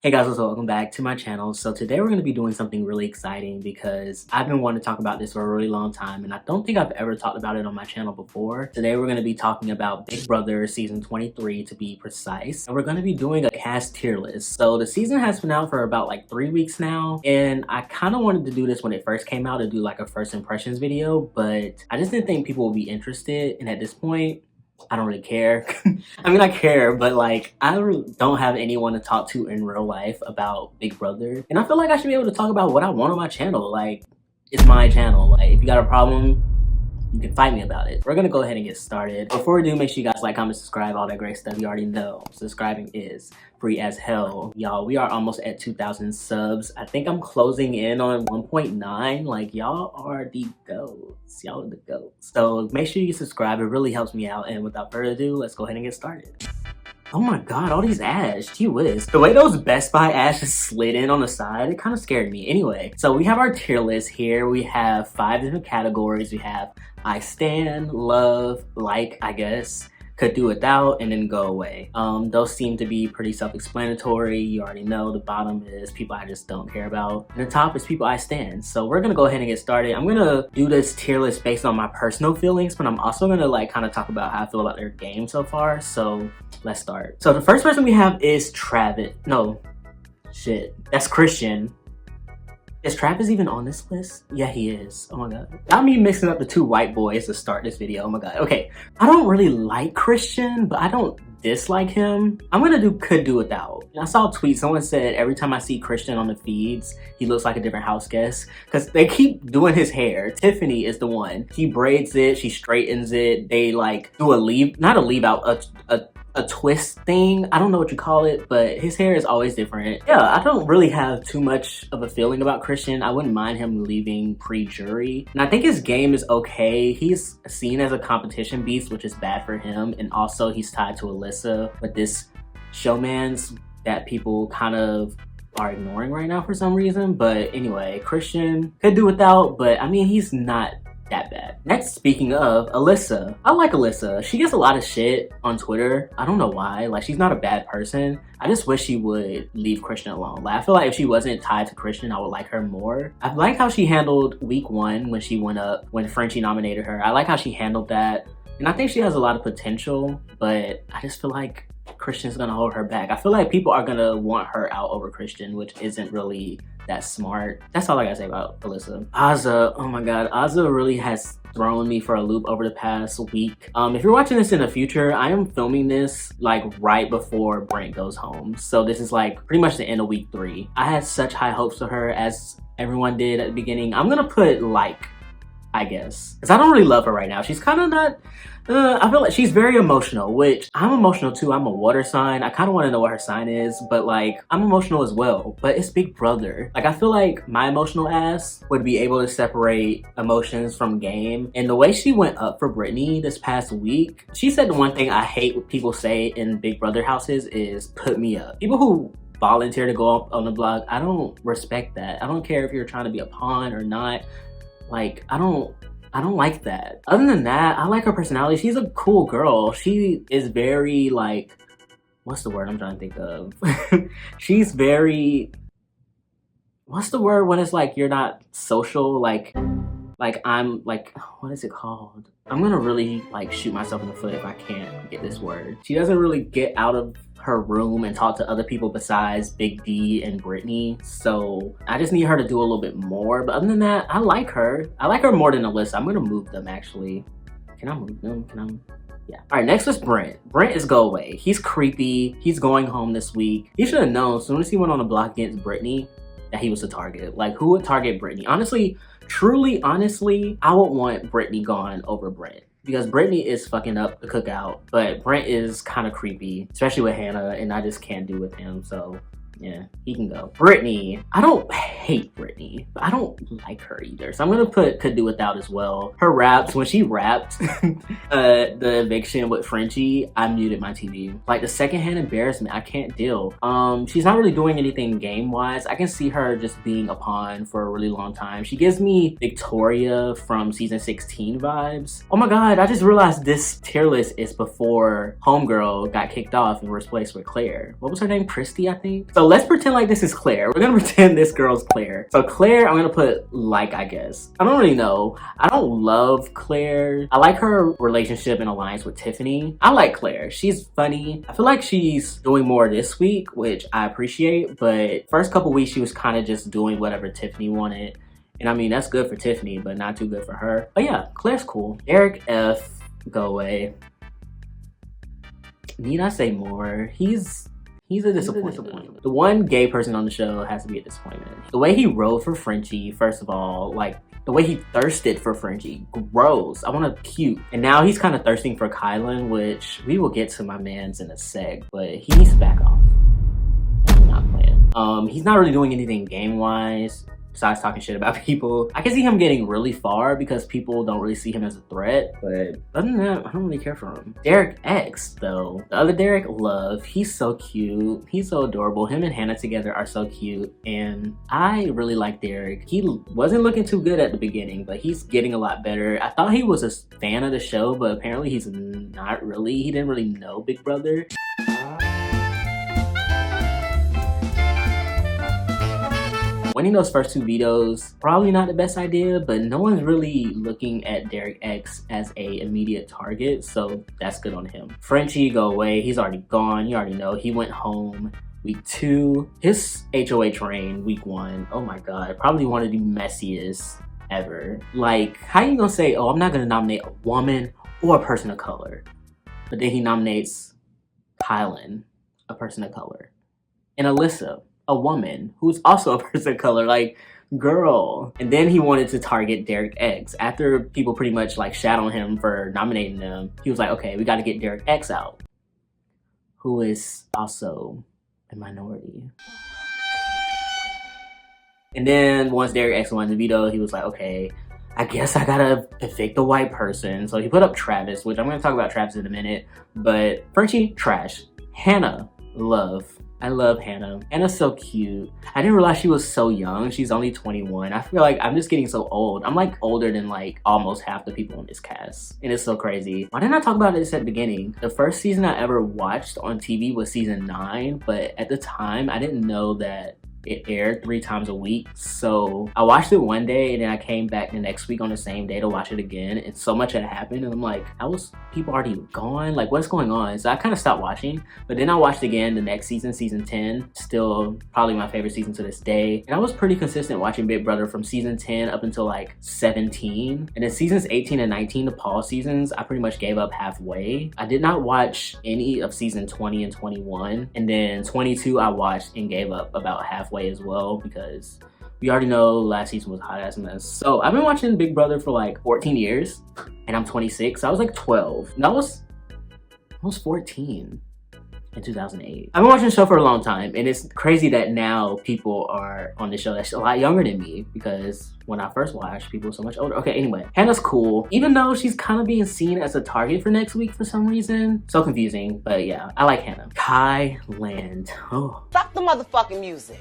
Hey guys, what's up? Welcome back to my channel. So today we're going to be doing something really exciting because I've been wanting to talk about this for a really long time and I don't think I've ever talked about it on my channel before. Today we're going to be talking about Big Brother season 23 to be precise. And we're going to be doing a cast tier list. So the season has been out for about like 3 weeks now and I kind of wanted to do this when it first came out to do like a first impressions video, but I just didn't think people would be interested, and at this point I don't really care. I mean, I care, but like, I don't have anyone to talk to in real life about Big Brother. And I feel like I should be able to talk about what I want on my channel. Like, it's my channel. Like, if you got a problem, you can fight me about it. We're gonna go ahead and get started. Before we do, make sure you guys like, comment, subscribe, all that great stuff you already know. Subscribing is free as hell. Y'all, we are almost at 2,000 subs. I think I'm closing in on 1.9. Like, y'all are the goats. Y'all are the goats. So make sure you subscribe. It really helps me out. And without further ado, let's go ahead and get started. Oh my god, all these ads, gee whiz. The way those Best Buy ads just slid in on the side, it kind of scared me. Anyway, so we have our tier list here. We have 5 different categories. We have I stand, love, like, I guess, could do without, and then go away. Those seem to be pretty self-explanatory. You already know. The bottom is people I just don't care about, and the top is people I stand. So we're gonna go ahead and get started. I'm gonna do this tier list based on my personal feelings, but I'm also gonna like kind of talk about how I feel about their game so far. So let's start. So the first person we have is Travis. No, shit, that's Christian. Is Travis even on this list? Yeah, he is. Oh my god. Not me mixing up the 2 white boys to start this video. Oh my god. Okay. I don't really like Christian, but I don't dislike him. I'm gonna do could do without. I saw a tweet. Someone said every time I see Christian on the feeds, he looks like a different house guest because they keep doing his hair. Tiffany is the one. She braids it. She straightens it. They like do not a leave out, a twist thing. I don't know what you call it, but his hair is always different. Yeah, I don't really have too much of a feeling about Christian. I wouldn't mind him leaving pre-jury. And I think his game is okay. He's seen as a competition beast, which is bad for him. And also he's tied to Alyssa with this showmans that people kind of are ignoring right now for some reason. But anyway, Christian could do without, but I mean, he's not that bad. Next, speaking of Alyssa, I like Alyssa. She gets a lot of shit on Twitter. I don't know why. Like, she's not a bad person. I just wish she would leave Christian alone. Like, I feel like if she wasn't tied to Christian, I would like her more. I like how she handled week 1 when she went up, when Frenchie nominated her. I like how she handled that. And I think she has a lot of potential, but I just feel like Christian's gonna hold her back. I feel like people are gonna want her out over Christian, which isn't really that smart. That's all I gotta say about Alyssa. Azah, oh my god, Azah really has thrown me for a loop over the past week. If you're watching this in the future, I am filming this like right before Brent goes home. So this is like pretty much the end of week 3. I had such high hopes for her, as everyone did at the beginning. I'm gonna put like, I guess, because I don't really love her right now. She's kind of not, I feel like she's very emotional, which I'm emotional too. I'm a water sign. I kind of want to know what her sign is, but like, I'm emotional as well, but it's Big Brother. Like, I feel like my emotional ass would be able to separate emotions from game. And the way she went up for Brittany this past week, she said the one thing I hate what people say in Big Brother houses is put me up. People who volunteer to go up on the block, I don't respect that. I don't care if you're trying to be a pawn or not. Like, I don't like that. Other than that, I like her personality. She's a cool girl. She is very like, what's the word I'm trying to think of? She's very, what's the word when it's like you're not social? Like I'm like, what is it called? I'm gonna really like shoot myself in the foot if I can't get this word. She doesn't really get out of her room and talk to other people besides Big D and Brittany. So I just need her to do a little bit more. But other than that, I like her. I like her more than Alyssa. I'm gonna move them actually. Can I move them? Can I? Yeah. All right, next is Brent. Brent is go away. He's creepy. He's going home this week. He should have known as soon as he went on the block against Brittany that he was a target. Like, who would target Brittany? Honestly, truly, honestly, I would want Brittany gone over Brent. Because Brittany is fucking up the cookout, but Brent is kind of creepy, especially with Hannah, and I just can't do with him, so yeah, he can go. Brittany, I don't hate Brittany, but I don't like her either. So I'm gonna put could do without as well. Her raps, when she rapped the eviction with Frenchie, I muted my TV. Like, the secondhand embarrassment, I can't deal. She's not really doing anything game-wise. I can see her just being a pawn for a really long time. She gives me Victoria from season 16 vibes. Oh my god, I just realized this tier list is before Homegirl got kicked off and replaced with Claire. What was her name? Christy, I think? So let's pretend like this is Claire. We're gonna pretend this girl's Claire. So Claire, I'm gonna put like, I guess. I don't really know. I don't love Claire. I like her relationship and alliance with Tiffany. I like Claire. She's funny. I feel like she's doing more this week, which I appreciate, but first couple weeks she was kind of just doing whatever Tiffany wanted. And I mean, that's good for Tiffany, but not too good for her. But yeah, Claire's cool. Eric F, go away. Need I say more? He's a disappointment. The one gay person on the show has to be a disappointment. The way he rode for Frenchie, first of all, like the way he thirsted for Frenchie, gross. I want to puke. And now he's kind of thirsting for Kylan, which we will get to my mans in a sec, but he needs to back off. That's not playing. He's not really doing anything game-wise besides talking shit about people. I can see him getting really far because people don't really see him as a threat, but other than that, I don't really care for him. Derek X, though. The other Derek, Love. He's so cute. He's so adorable. Him and Hannah together are so cute, and I really like Derek. He wasn't looking too good at the beginning, but he's getting a lot better. I thought he was a fan of the show, but apparently he's not really. He didn't really know Big Brother. Winning those first two vetoes, probably not the best idea, but no one's really looking at Derek X as a immediate target, so that's good on him. Frenchie, go away. He's already gone. You already know. He went home week 2. His HOH reign week 1, oh my god, probably one of the messiest ever. Like, how you gonna say, oh, I'm not gonna nominate a woman or a person of color, but then he nominates Kylan, a person of color, and Alyssa, a woman who's also a person of color. Like, girl. And then he wanted to target Derek X. After people pretty much like shat on him for nominating them, he was like, okay, we got to get Derek X out, who is also a minority. And then once Derek X won the veto, he was like, okay, I guess I gotta evict the white person. So he put up Travis, which I'm gonna talk about Travis in a minute, but Frenchie, trash. Hannah, love. I love Hannah. Hannah's so cute. I didn't realize she was so young. She's only 21. I feel like I'm just getting so old. I'm like older than like almost half the people in this cast. And it's so crazy. Why didn't I talk about this at the beginning? The first season I ever watched on TV was season 9, but at the time I didn't know that it aired 3 times a week. So I watched it one day and then I came back the next week on the same day to watch it again, and so much had happened and I'm like, how was people already gone? Like, what's going on? So I kind of stopped watching, but then I watched again the next season, season 10, still probably my favorite season to this day. And I was pretty consistent watching Big Brother from season 10 up until like 17. And then seasons 18 and 19, the Paul seasons, I pretty much gave up halfway. I did not watch any of season 20 and 21. And then 22 I watched and gave up about halfway as well, because we already know last season was a hot ass mess. So I've been watching Big Brother for like 14 years and I'm 26. So I was like 12. And I was 14 in 2008. I've been watching the show for a long time, and it's crazy that now people are on the show that's a lot younger than me, because when I first watched, people were so much older. Okay, anyway, Hannah's cool, even though she's kind of being seen as a target for next week for some reason. So confusing, but yeah, I like Hannah. Kylan. Oh. Stop the motherfucking music.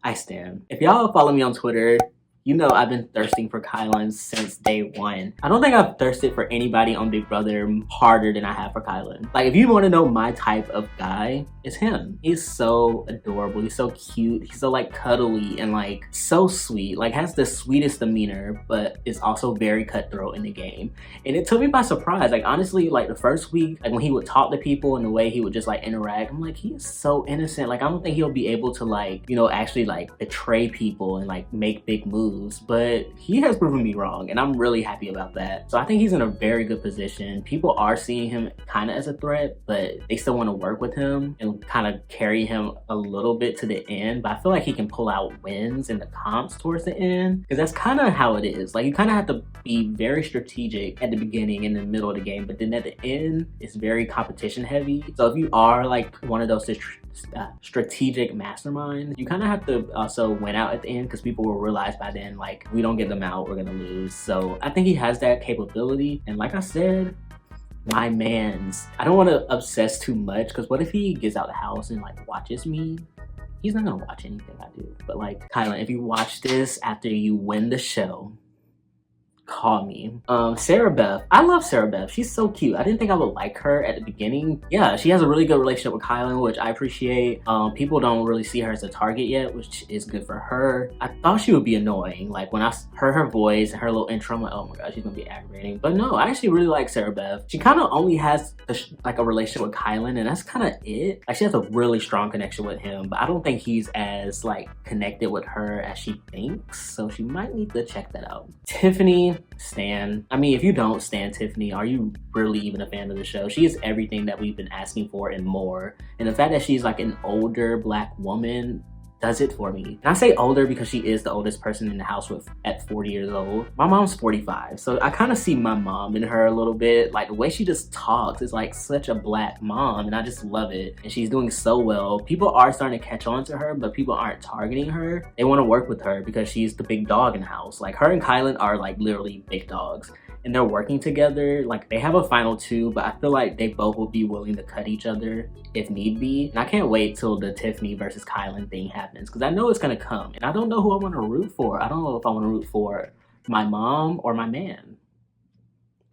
I stand. If y'all follow me on Twitter, you know I've been thirsting for Kylan since day 1. I don't think I've thirsted for anybody on Big Brother harder than I have for Kylan. Like, if you want to know my type of guy, it's him. He's so adorable. He's so cute. He's so like cuddly and like so sweet. Like, has the sweetest demeanor, but is also very cutthroat in the game. And it took me by surprise. Like, honestly, like the first week, like when he would talk to people and the way he would just like interact, I'm like, he is so innocent. Like, I don't think he'll be able to like, you know, actually like betray people and like make big moves. But he has proven me wrong, and I'm really happy about that. So I think he's in a very good position. People are seeing him kind of as a threat, but they still want to work with him and kind of carry him a little bit to the end. But I feel like he can pull out wins in the comps towards the end, because that's kind of how it is. Like, you kind of have to be very strategic at the beginning and the middle of the game, but then at the end, it's very competition heavy. So if you are like one of those strategic masterminds, you kind of have to also win out at the end, because people will realize by then, like, we don't get them out, we're gonna lose. So I think he has that capability. And like I said, my mans, I don't want to obsess too much, because what if he gets out the house and like watches me? He's not gonna watch anything I do. But like, Kylan, if you watch this after you win the show, call me. Sarah Beth. I love Sarah Beth. She's so cute. I didn't think I would like her at the beginning. Yeah, she has a really good relationship with Kylan, which I appreciate. People don't really see her as a target yet, which is good for her. I thought she would be annoying. Like when I heard her voice and her little intro, I'm like, oh my god, she's gonna be aggravating. But no, I actually really like Sarah Beth. She kind of only has like a relationship with Kylan, and that's kind of it. Like she has a really strong connection with him, but I don't think he's as like connected with her as she thinks. So she might need to check that out. Tiffany, stan. I mean, if you don't stan Tiffany, are you really even a fan of the show? She is everything that we've been asking for and more. And the fact that she's like an older black woman does it for me. And I say older because she is the oldest person in the house at 40 years old. My mom's 45, so I kind of see my mom in her a little bit. Like the way she just talks is like such a black mom, and I just love it. And she's doing so well. People are starting to catch on to her, but people aren't targeting her. They want to work with her because she's the big dog in the house. Like her and Kylan are like literally big dogs. And they're working together. Like they have a final 2, but I feel like they both will be willing to cut each other if need be. And I can't wait till the Tiffany versus Kylan thing happens because I know it's gonna come. And I don't know who I want to root for. I don't know if I want to root for my mom or my man.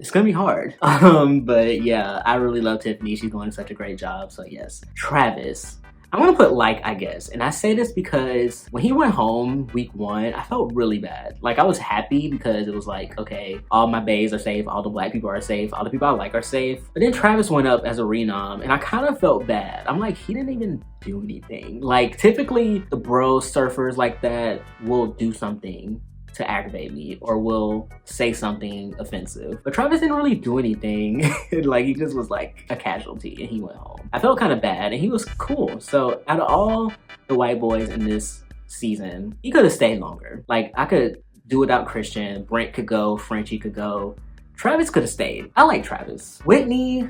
It's gonna be hard. But yeah, I really love Tiffany. She's doing such a great job. So yes. Travis. I'm gonna put like, I guess. And I say this because when he went home week 1, I felt really bad. Like I was happy because it was like, okay, all my baes are safe, all the black people are safe, all the people I like are safe. But then Travis went up as a renom and I kind of felt bad. I'm like, he didn't even do anything. Like typically the bros surfers like that will do something to aggravate me or will say something offensive. But Travis didn't really do anything. Like he just was like a casualty and he went home. I felt kind of bad and he was cool. So out of all the white boys in this season, he could have stayed longer. Like I could do without Christian, Brent could go, Frenchie could go. Travis could have stayed. I like Travis. Whitney,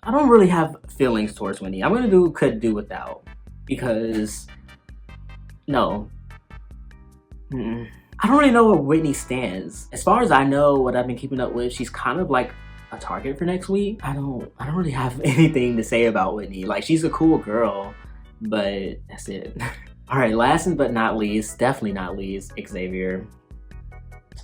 I don't really have feelings towards Whitney. I'm gonna do could do without because no. I don't really know where Whitney stands. As far as I know, what I've been keeping up with, she's kind of like a target for next week. I don't really have anything to say about Whitney. Like she's a cool girl, but that's it. All right, last but not least, definitely not least, Xavier.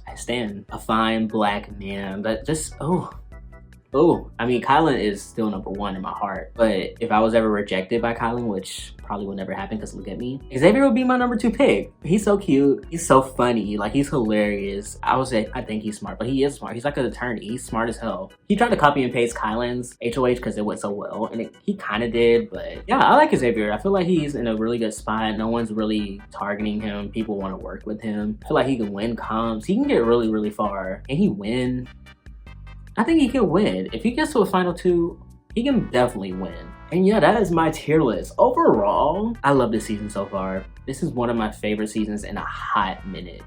I stand a fine black man that just, I mean, Kylan is still number 1 in my heart, but if I was ever rejected by Kylan, which probably will never happen because look at me, Xavier would be my number 2 pick. He's so cute. He's so funny. Like he's hilarious. I would say I think he's smart, but he is smart. He's like an attorney. He's smart as hell. He tried to copy and paste Kylan's HOH because it went so well, and he kind of did, but yeah, I like Xavier. I feel like he's in a really good spot. No one's really targeting him. People want to work with him. I feel like he can win comps. He can get really, really far. Can he win? I think he can win. If he gets to a final 2, he can definitely win. And yeah, that is my tier list. Overall, I love this season so far. This is one of my favorite seasons in a hot minute.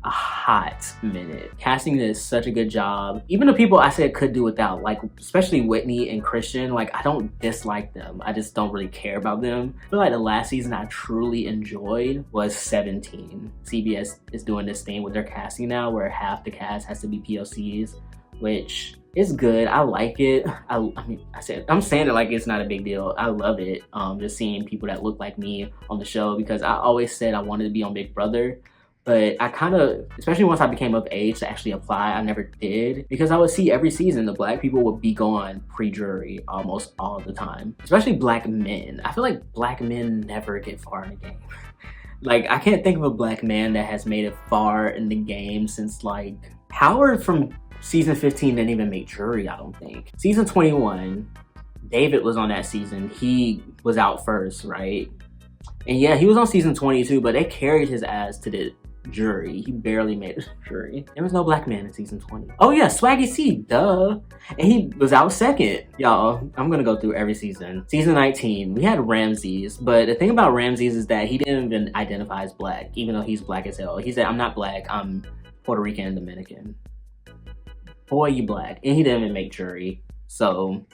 A hot minute. Casting did such a good job. Even the people I said could do without, like especially Whitney and Christian, like I don't dislike them. I just don't really care about them. I feel like the last season I truly enjoyed was 17. CBS is doing this thing with their casting now where half the cast has to be POCs, which is good. I like it. I'm saying it like it's not a big deal. I love it. Just seeing people that look like me on the show because I always said I wanted to be on Big Brother, but I kind of, especially once I became of age to actually apply, I never did because I would see every season the black people would be gone pre-jury almost all the time, especially black men. I feel like black men never get far in the game. Like I can't think of a black man that has made it far in the game since like Howard from season 15 didn't even make jury, I don't think. Season 21, David was on that season. He was out first, right? And yeah, he was on season 22, but they carried his ass to the jury. He barely made it jury. There was no black man in season 20. Oh yeah, Swaggy C, duh. And he was out second. Y'all, I'm gonna go through every season. Season 19, we had Ramses, but the thing about Ramses is that he didn't even identify as black, even though he's black as hell. He said, I'm not black, I'm Puerto Rican and Dominican. Boy, you black. And he didn't even make jury. So,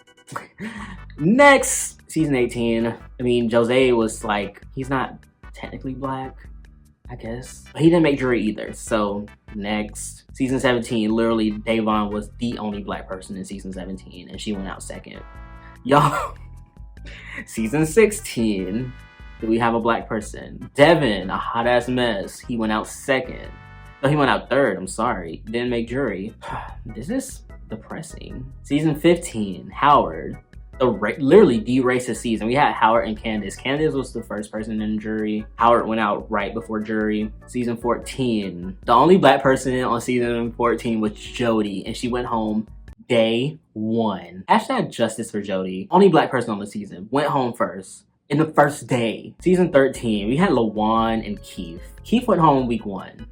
next, season 18. I mean, Jose was like, he's not technically black, I guess. But he didn't make jury either. So, next, season 17. Literally, Davon was the only black person in season 17. And she went out second. Y'all, season 16. Do we have a black person? Devin, a hot ass mess. He went out second. Oh, he went out third. I'm sorry. Didn't make jury. This is depressing. Season 15, Howard. Literally the racist season. We had Howard and Candace. Candace was the first person in jury. Howard went out right before jury. Season 14. The only black person on season 14 was Jody, and she went home day 1. Hashtag justice for Jody. Only black person on the season. Went home first. In the first day. Season 13, we had LaJuan and Keith. Keith went home week 1.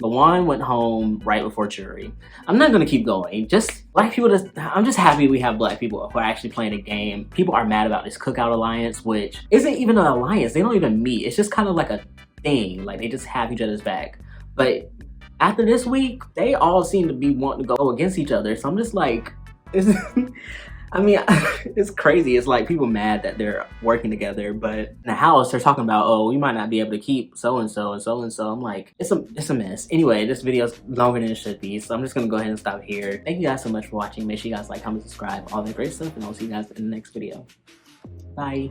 LaJuan went home right before jury. I'm not gonna keep going. Just black people, I'm just happy we have black people who are actually playing a game. People are mad about this cookout alliance, which isn't even an alliance. They don't even meet. It's just kind of like a thing. Like, they just have each other's back. But after this week, they all seem to be wanting to go against each other. So I'm just like, I mean, it's crazy. It's like people mad that they're working together, but in the house they're talking about, oh, we might not be able to keep so-and-so and so-and-so. I'm like, it's a mess. Anyway, this video is longer than it should be, so I'm just gonna go ahead and stop here. Thank you guys so much for watching. Make sure you guys like, comment, subscribe, all that great stuff, and I'll see you guys in the next video. Bye.